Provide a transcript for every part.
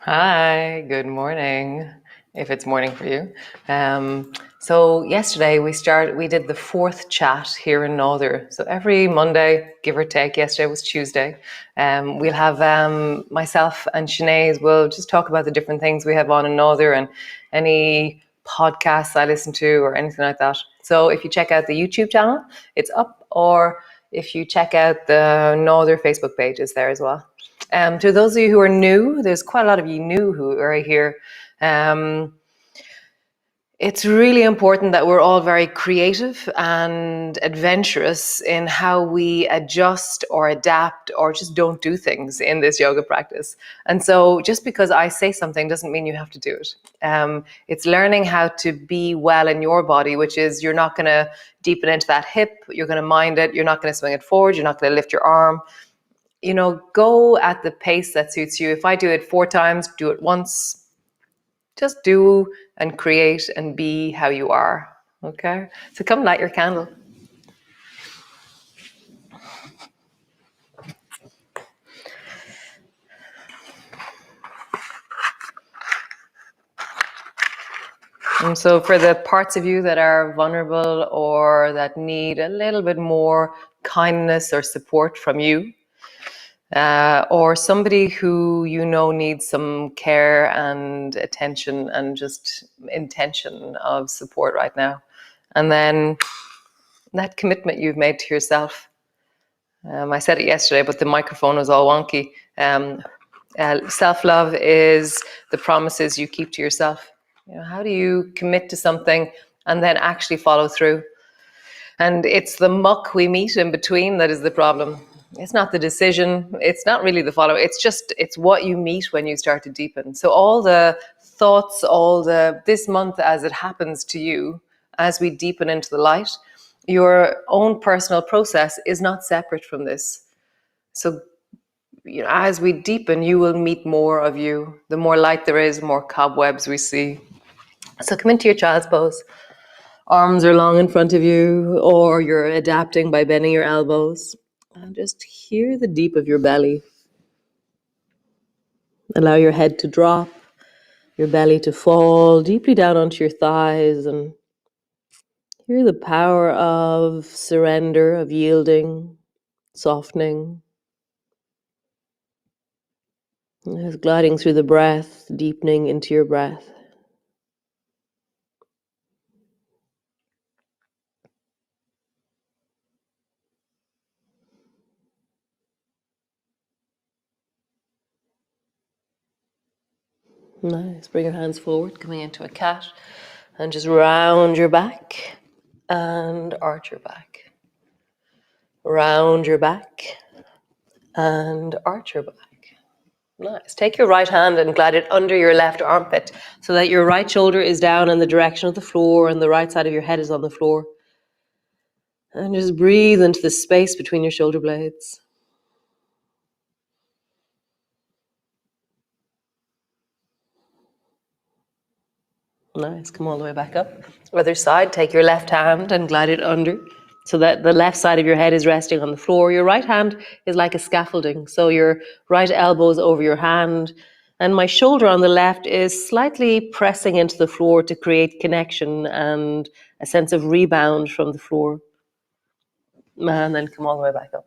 Hi, good morning, if it's morning for you. So yesterday we did the fourth chat here in Northern. So every Monday, give or take, yesterday was Tuesday. We'll have myself and Sinead will just talk about the different things we have on in Northern and any podcasts I listen to or anything like that. So if you check out the YouTube channel, it's up, or if you check out the Northern Facebook page, it's there as well. To those of you who are new, there's quite a lot of you new who are here. It's really important that we're all very creative and adventurous in how we adjust or adapt or just don't do things in this yoga practice. And so just because I say something doesn't mean you have to do it. It's learning how to be well in your body, which is you're not going to deepen into that hip, you're going to mind it, you're not going to swing it forward, you're not going to lift your arm. Go at the pace that suits you. If I do it 4 times, do it once. Just do and create and be how you are. Okay? So come light your candle. And so for the parts of you that are vulnerable or that need a little bit more kindness or support from you, or somebody who needs some care and attention and just intention of support right now. And then that commitment you've made to yourself. I said it yesterday, but the microphone was all wonky. Self-love is the promises you keep to yourself. How do you commit to something and then actually follow through? And it's the muck we meet in between that is the problem. It's not the decision. It's not really the follow. It's what you meet when you start to deepen. So all the thoughts, this month as it happens to you, as we deepen into the light, your own personal process is not separate from this. So as we deepen, you will meet more of you. The more light there is, more cobwebs we see. So come into your child's pose. Arms are long in front of you, or you're adapting by bending your elbows. And just hear the deep of your belly. Allow your head to drop, your belly to fall deeply down onto your thighs, and hear the power of surrender, of yielding, softening. Just gliding through the breath, deepening into your breath. Nice. Bring your hands forward, coming into a cat, and just round your back and arch your back. Round your back and arch your back. Nice. Take your right hand and glide it under your left armpit so that your right shoulder is down in the direction of the floor and the right side of your head is on the floor. And just breathe into the space between your shoulder blades. Nice. Come all the way back up. Other side, take your left hand and glide it under so that the left side of your head is resting on the floor. Your right hand is like a scaffolding. So your right elbow is over your hand. And my shoulder on the left is slightly pressing into the floor to create connection and a sense of rebound from the floor. And then come all the way back up.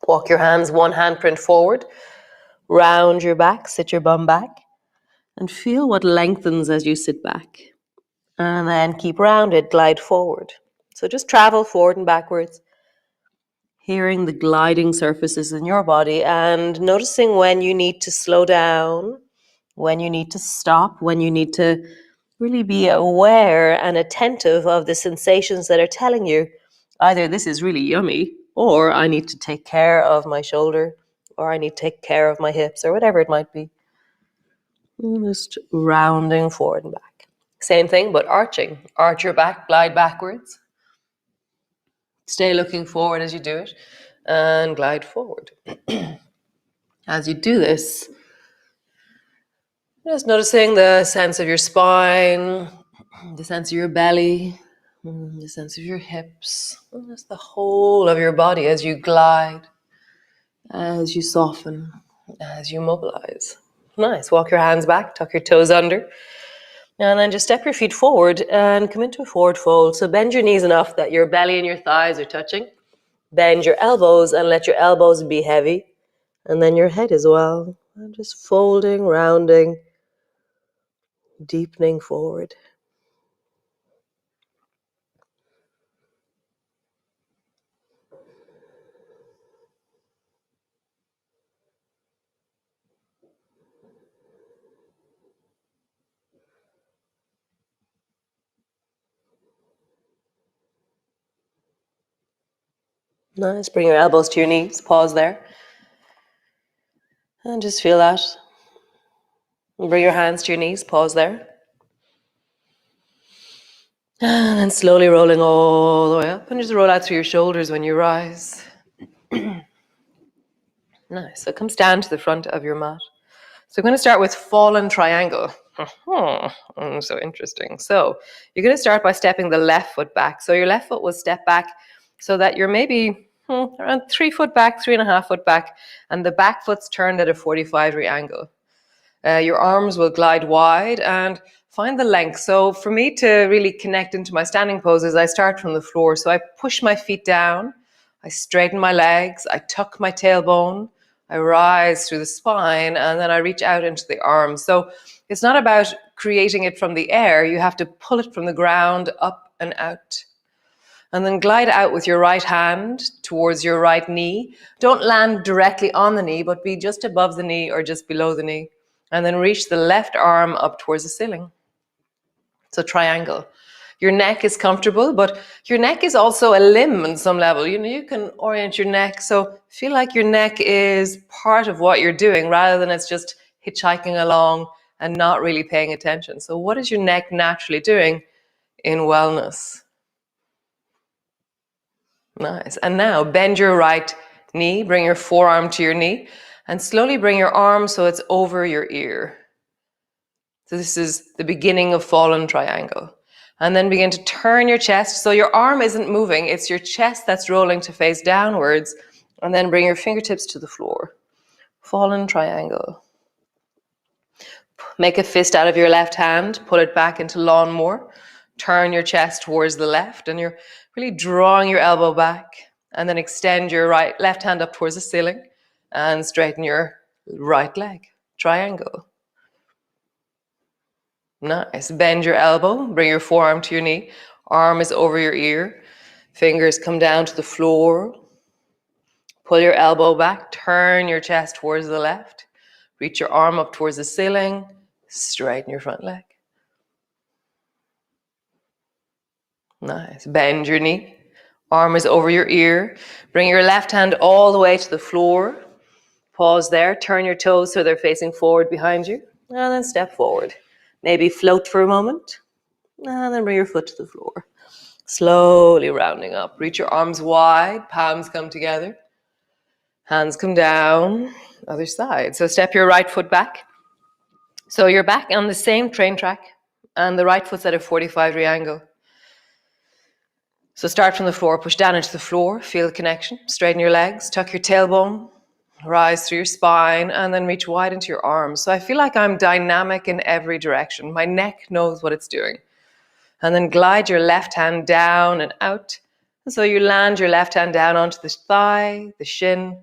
Walk your hands one handprint forward. Round your back, sit your bum back. And feel what lengthens as you sit back. And then keep rounded, glide forward. So just travel forward and backwards, hearing the gliding surfaces in your body and noticing when you need to slow down, when you need to stop, when you need to really be aware and attentive of the sensations that are telling you either this is really yummy or I need to take care of my shoulder or I need to take care of my hips or whatever it might be. Just rounding forward and back. Same thing, but arching. Arch your back, glide backwards. Stay looking forward as you do it and glide forward. As you do this, just noticing the sense of your spine, the sense of your belly, the sense of your hips, just the whole of your body as you glide, as you soften, as you mobilize. Nice. Walk your hands back, tuck your toes under. And then just step your feet forward and come into a forward fold. So bend your knees enough that your belly and your thighs are touching. Bend your elbows and let your elbows be heavy. And then your head as well. And just folding, rounding, deepening forward. Nice. Bring your elbows to your knees. Pause there. And just feel that. And bring your hands to your knees. Pause there. And then slowly rolling all the way up. And just roll out through your shoulders when you rise. Nice. So come stand to the front of your mat. So we're going to start with fallen triangle. So interesting. So you're going to start by stepping the left foot back. So your left foot will step back so that you're maybe around 3 foot back, 3.5 foot back, and the back foot's turned at a 45-degree angle. Your arms will glide wide and find the length. So for me to really connect into my standing poses, I start from the floor. So I push my feet down, I straighten my legs, I tuck my tailbone, I rise through the spine, and then I reach out into the arms. So it's not about creating it from the air. You have to pull it from the ground up and out. And then glide out with your right hand towards your right knee. Don't land directly on the knee, but be just above the knee or just below the knee. And then reach the left arm up towards the ceiling. So triangle. Your neck is comfortable, but your neck is also a limb on some level. You can orient your neck. So feel like your neck is part of what you're doing rather than it's just hitchhiking along and not really paying attention. So what is your neck naturally doing in wellness? Nice. And now bend your right knee, bring your forearm to your knee, and slowly bring your arm so it's over your ear. So this is the beginning of fallen triangle. And then begin to turn your chest. So your arm isn't moving, it's your chest that's rolling to face downwards. And then bring your fingertips to the floor. Fallen triangle. Make a fist out of your left hand, pull it back into lawnmower. Turn your chest towards the left, and you're really drawing your elbow back. And then extend your left hand up towards the ceiling and straighten your right leg. Triangle. Nice. Bend your elbow, bring your forearm to your knee. Arm is over your ear. Fingers come down to the floor. Pull your elbow back, turn your chest towards the left. Reach your arm up towards the ceiling. Straighten your front leg. Nice. Bend your knee. Arm is over your ear. Bring your left hand all the way to the floor. Pause there, turn your toes so they're facing forward behind you, and then step forward. Maybe float for a moment, and then bring your foot to the floor. Slowly rounding up. Reach your arms wide, palms come together. Hands come down, other side. So step your right foot back. So you're back on the same train track, and the right foot's at a 45-degree angle. So start from the floor, push down into the floor, feel the connection. Straighten your legs, tuck your tailbone, rise through your spine, and then reach wide into your arms. So I feel like I'm dynamic in every direction. My neck knows what it's doing. And then glide your left hand down and out. And so you land your left hand down onto the thigh, the shin,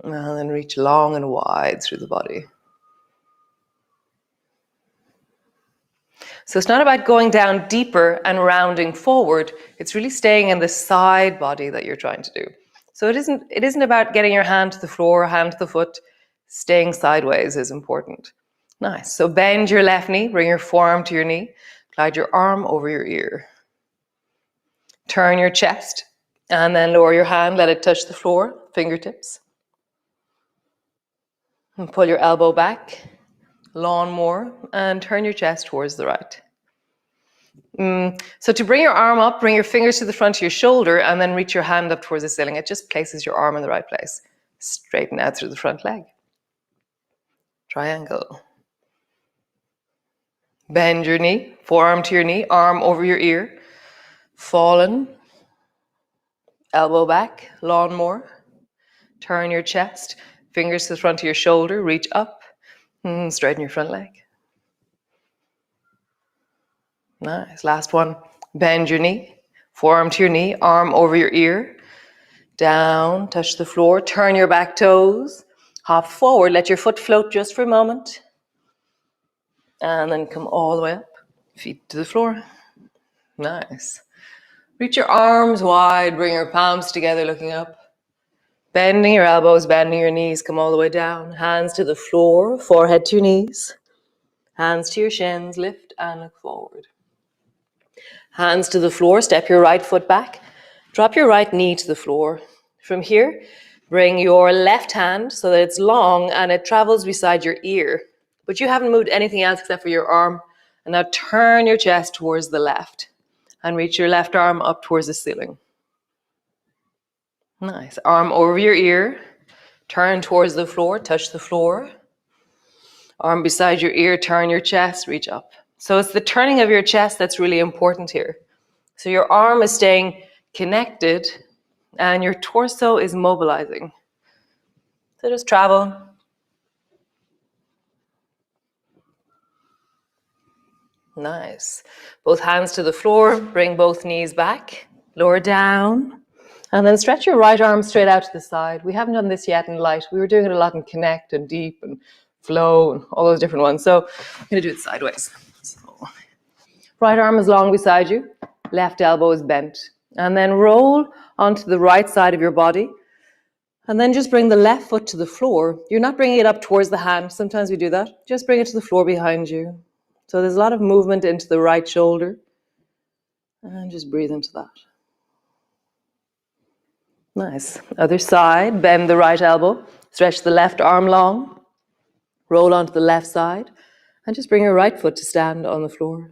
and then reach long and wide through the body. So it's not about going down deeper and rounding forward. It's really staying in the side body that you're trying to do. So it isn't about getting your hand to the floor, hand to the foot. Staying sideways is important. Nice. So bend your left knee, bring your forearm to your knee. Glide your arm over your ear. Turn your chest and then lower your hand, let it touch the floor, fingertips. And pull your elbow back, lawnmower, and turn your chest towards the right. So to bring your arm up, bring your fingers to the front of your shoulder and then reach your hand up towards the ceiling. It just places your arm in the right place. Straighten out through the front leg. Triangle. Bend your knee, forearm to your knee, arm over your ear. Fallen. Elbow back, lawnmower. Turn your chest, fingers to the front of your shoulder, reach up, straighten your front leg. Nice, last one. Bend your knee, forearm to your knee, arm over your ear. Down, touch the floor, turn your back toes, hop forward, let your foot float just for a moment. And then come all the way up, feet to the floor. Nice. Reach your arms wide, bring your palms together, looking up. Bending your elbows, bending your knees, come all the way down. Hands to the floor, forehead to your knees. Hands to your shins, lift and look forward. Hands to the floor, step your right foot back. Drop your right knee to the floor. From here, bring your left hand so that it's long and it travels beside your ear. But you haven't moved anything else except for your arm. And now turn your chest towards the left and reach your left arm up towards the ceiling. Nice. Arm over your ear. Turn towards the floor, touch the floor. Arm beside your ear, turn your chest, reach up. So it's the turning of your chest that's really important here. So your arm is staying connected and your torso is mobilizing. So just travel. Nice. Both hands to the floor, bring both knees back, lower down. And then stretch your right arm straight out to the side. We haven't done this yet in light. We were doing it a lot in connect and deep and flow and all those different ones. So I'm going to do it sideways. So, right arm is long beside you. Left elbow is bent. And then roll onto the right side of your body. And then just bring the left foot to the floor. You're not bringing it up towards the hand. Sometimes we do that. Just bring it to the floor behind you. So there's a lot of movement into the right shoulder. And just breathe into that. Nice. Other side, bend the right elbow, stretch the left arm long, roll onto the left side, and just bring your right foot to stand on the floor.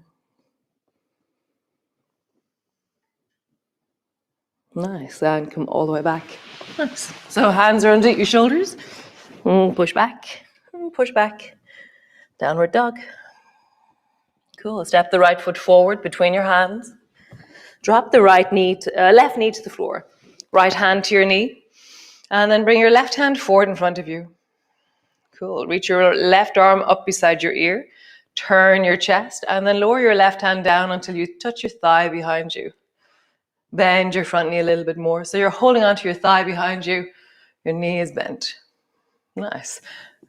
Nice, and come all the way back. Nice. So hands are underneath your shoulders, push back, downward dog. Cool, step the right foot forward between your hands. Drop the left knee to the floor. Right hand to your knee, and then bring your left hand forward in front of you. Cool. Reach your left arm up beside your ear. Turn your chest, and then lower your left hand down until you touch your thigh behind you. Bend your front knee a little bit more. So you're holding onto your thigh behind you. Your knee is bent. Nice.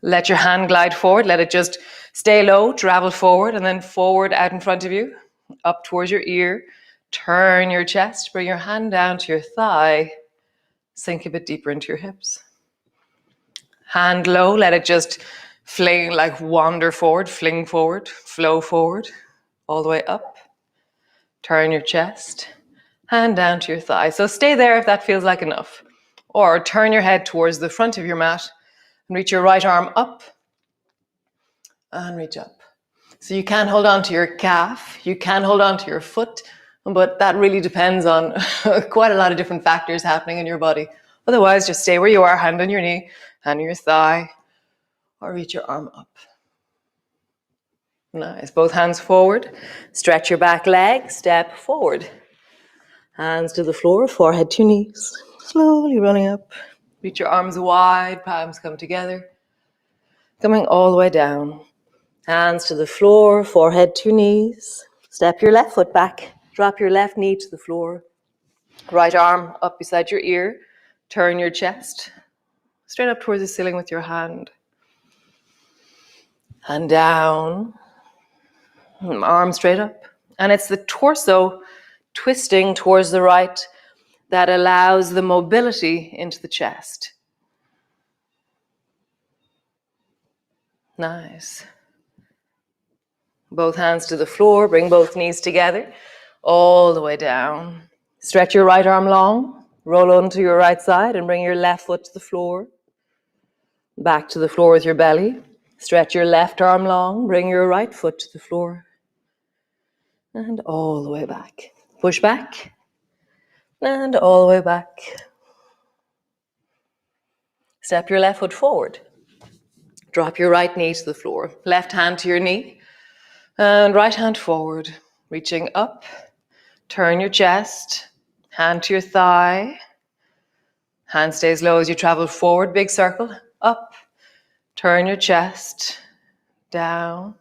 Let your hand glide forward. Let it just stay low, travel forward, and then forward out in front of you, up towards your ear. Turn your chest, bring your hand down to your thigh, sink a bit deeper into your hips. Hand low, let it just fling, like wander forward, fling forward, flow forward, all the way up. Turn your chest, hand down to your thigh. So stay there if that feels like enough. Or turn your head towards the front of your mat and reach your right arm up and reach up. So you can hold on to your calf, you can hold on to your foot, but that really depends on quite a lot of different factors happening in your body. Otherwise, just stay where you are, hand on your knee, hand on your thigh, or reach your arm up. Nice. Both hands forward. Stretch your back leg, step forward. Hands to the floor, forehead to knees. Slowly running up. Reach your arms wide, palms come together. Coming all the way down. Hands to the floor, forehead to knees. Step your left foot back. Drop your left knee to the floor. Right arm up beside your ear. Turn your chest straight up towards the ceiling with your hand. And down. Arm straight up. And it's the torso twisting towards the right that allows the mobility into the chest. Nice. Both hands to the floor, bring both knees together, all the way down. Stretch your right arm long, roll onto your right side and bring your left foot to the floor. Back to the floor with your belly. Stretch your left arm long, bring your right foot to the floor. And all the way back. Push back. And all the way back. Step your left foot forward. Drop your right knee to the floor. Left hand to your knee. And right hand forward. Reaching up. Turn your chest. Hand to your thigh. Hand stays low as you travel forward. Big circle. Up. Turn your chest. Down.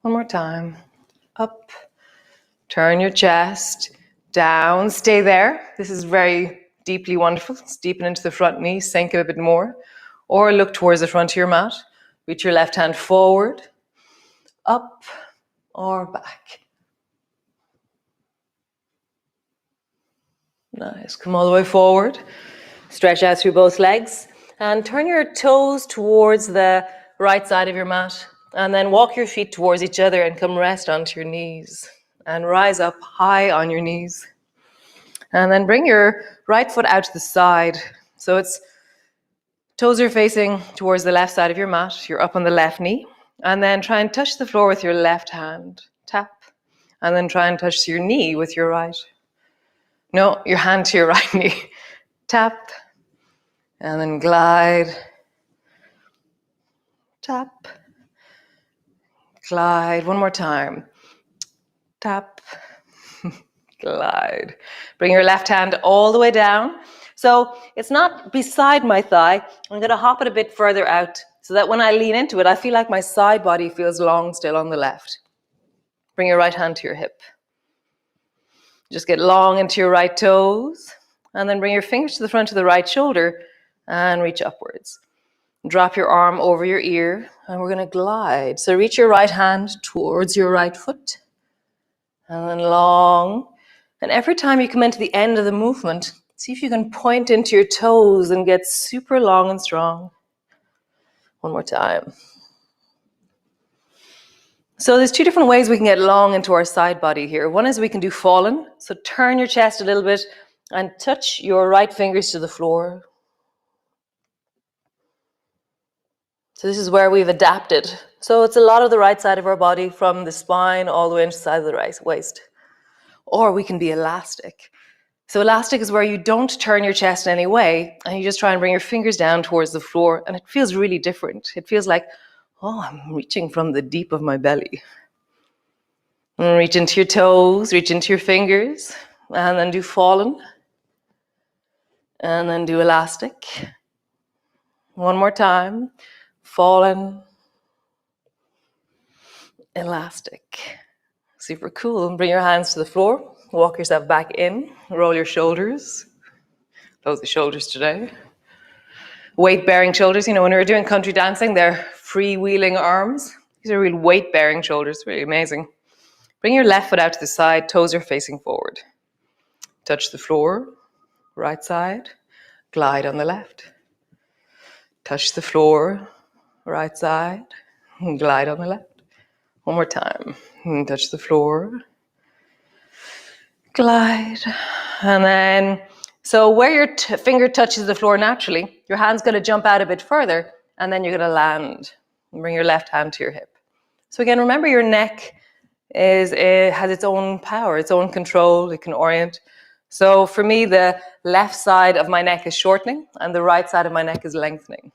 One more time. Up. Turn your chest. Down. Stay there. This is very deeply wonderful. Deepen into the front knee. Sink it a bit more. Or look towards the front of your mat. Reach your left hand forward. Up. Or back. Nice. Come all the way forward. Stretch out through both legs. And turn your toes towards the right side of your mat. And then walk your feet towards each other and come rest onto your knees. And rise up high on your knees. And then bring your right foot out to the side. So it's toes are facing towards the left side of your mat. You're up on the left knee. And then try and touch the floor with your left hand. Tap. And then try and touch your knee with your right. No, your hand to your right knee. Tap. And then glide. Tap. Glide. One more time. Tap. Glide. Bring your left hand all the way down. So it's not beside my thigh. I'm going to hop it a bit further out so that when I lean into it, I feel like my side body feels long still on the left. Bring your right hand to your hip. Just get long into your right toes. And then bring your fingers to the front of the right shoulder and reach upwards. Drop your arm over your ear and we're going to glide. So reach your right hand towards your right foot. And then long. And every time you come into the end of the movement, see if you can point into your toes and get super long and strong. One more time. So there's two different ways we can get long into our side body here. One is we can do fallen. So turn your chest a little bit and touch your right fingers to the floor. So this is where we've adapted. So it's a lot of the right side of our body from the spine all the way into the side of the right waist. Or we can be elastic. So elastic is where you don't turn your chest in any way and you just try and bring your fingers down towards the floor and it feels really different. It feels like, oh, I'm reaching from the deep of my belly. And reach into your toes, reach into your fingers, and then do fallen. And then do elastic. One more time. Fallen. Elastic. Super cool. And bring your hands to the floor. Walk yourself back in. Roll your shoulders. Close the shoulders today. Weight-bearing shoulders. You know, when we were doing country dancing, they're freewheeling arms. These are real weight-bearing shoulders. Really amazing. Bring your left foot out to the side. Toes are facing forward. Touch the floor. Right side. Glide on the left. Touch the floor. Right side. Glide on the left. One more time. Touch the floor. Glide. And then So where your finger touches the floor naturally, your hand's going to jump out a bit further, and then you're going to land and bring your left hand to your hip. So again, remember your neck has its own power, its own control. It can orient. So for me, the left side of my neck is shortening and the right side of my neck is lengthening.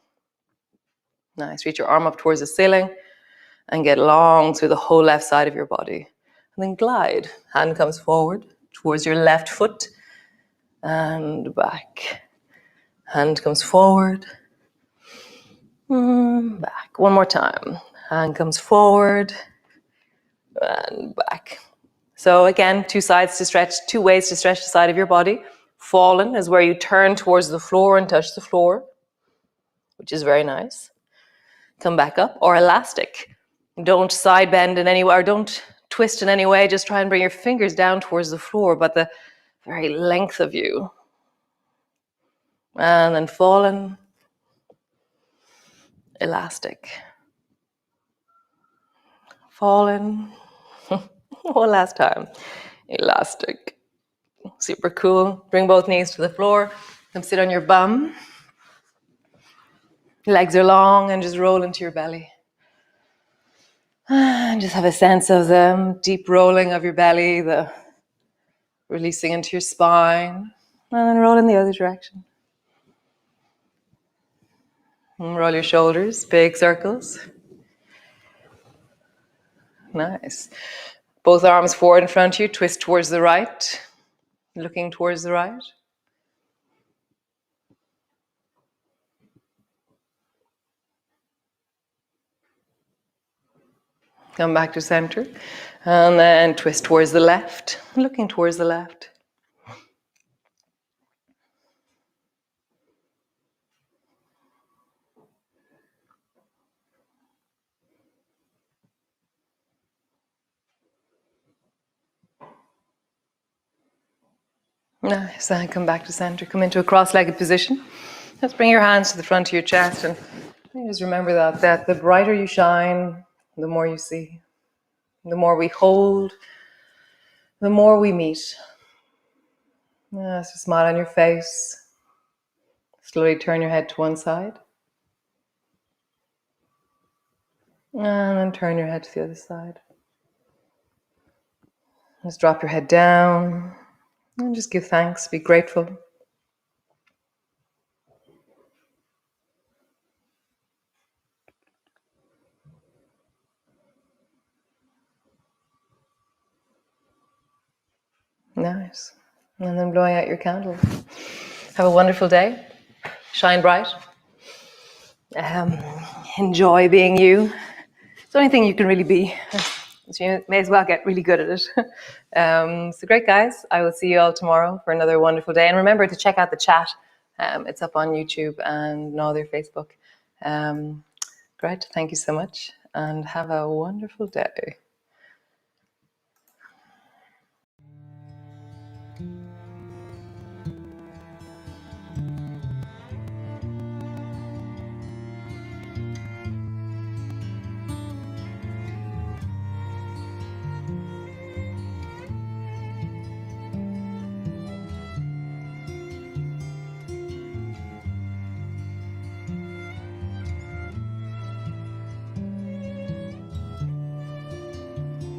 Nice. Reach your arm up towards the ceiling and get long through the whole left side of your body. And then glide. Hand comes forward towards your left foot and back. Hand comes forward, back. One more time. Hand comes forward and back. So again, two ways to stretch the side of your body. Fallen is where you turn towards the floor and touch the floor, which is very nice. Come back up. Or elastic. Don't side bend in any way, or don't twist in any way. Just try and bring your fingers down towards the floor, but the very length of you. And then fallen. Elastic. Fallen. One last time. Elastic. Super cool. Bring both knees to the floor. Come sit on your bum. Legs are long and just roll into your belly. And just have a sense of the deep rolling of your belly, the releasing into your spine. And then roll in the other direction. And roll your shoulders, big circles. Nice. Both arms forward in front of you, twist towards the right, looking towards the right. Come back to center. And then twist towards the left, looking towards the left. Nice. And come back to center. Come into a cross-legged position. Let's bring your hands to the front of your chest. And just remember that the brighter you shine, the more you see. The more we hold, the more we meet. So smile on your face. Slowly turn your head to one side. And then turn your head to the other side. Just drop your head down. And just give thanks. Be grateful. Nice. And then blowing out your candle. Have a wonderful day. Shine bright. Enjoy being you. It's the only thing you can really be. So you may as well get really good at it. So great, guys. I will see you all tomorrow for another wonderful day. And remember to check out the chat. It's up on YouTube and no other Facebook. Great. Thank you so much. And have a wonderful day.